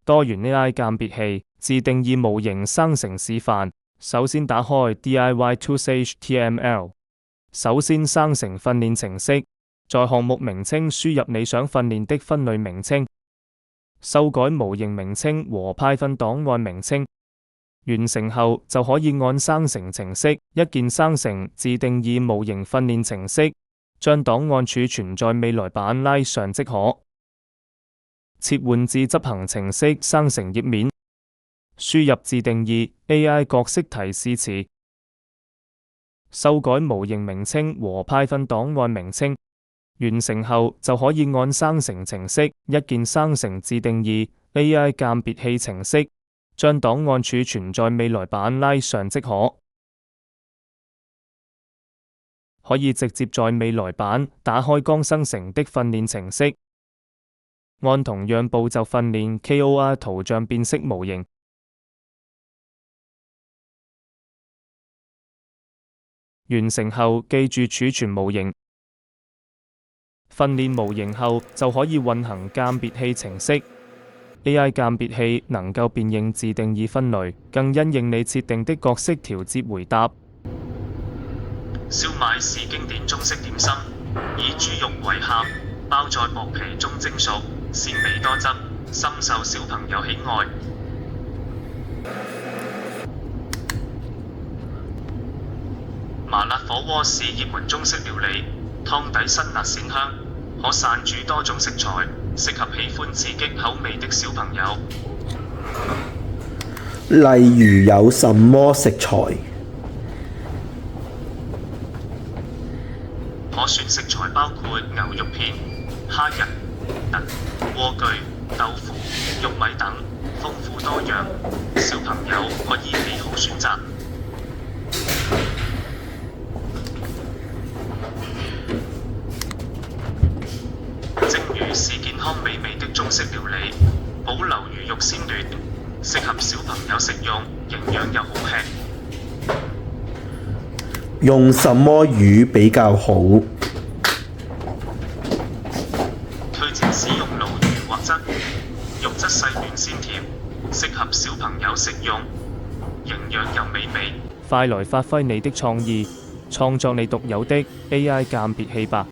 多元 AI 鑑別器自定義模型生成示範。首先打開 DIY Tools HTML， 首先生成訓練程式，在項目名稱輸入你想訓練的分類名稱，修改模型名稱和 Python 檔案名稱。完成後就可以按生成程式一鍵生成自定義模型訓練程式，將檔案儲存在未來版拉上即可。切換至執行程式生成頁面，輸入自定義 AI 角色提示詞，修改模型名稱和 Python 檔案名稱。完成後就可以按生成程式一鍵生成自定義 AI 鑑別器程式，將檔案儲存在未來版拉上即可。可以直接在未來版打開剛生成的訓練程式，按同樣步驟訓練 KOR 圖像辨識模型。完成後記住儲存模型。訓練模型後就可以運行鑑別器程式。AI 鑑別器能夠辨認自定義分類，更因應你設定的角色調節回答。燒賣是經典中式點心，以豬肉為餡，包在薄皮中蒸熟，鮮味多汁，深受小朋友喜愛。麻辣火鍋是熱門中式料理，湯底辛辣鮮香，可散煮多種食材，適合喜歡刺激口味的小朋友。例如有什麼食材？可選食材包括牛肉片、蝦仁、膻、萵苣、豆腐、玉米等，豐富多樣，小朋友可以喜好選擇。蒸魚是健康美味的中式料理，保留魚肉鮮嫩，適合小朋友食用，營養又好吃。用什麼魚比較好？推薦使用鱸魚或鯽魚，肉質細嫩鮮甜，適合小朋友食用，營養又美味。快來發揮你的創意，創作你獨有的 AI 鑑別器吧！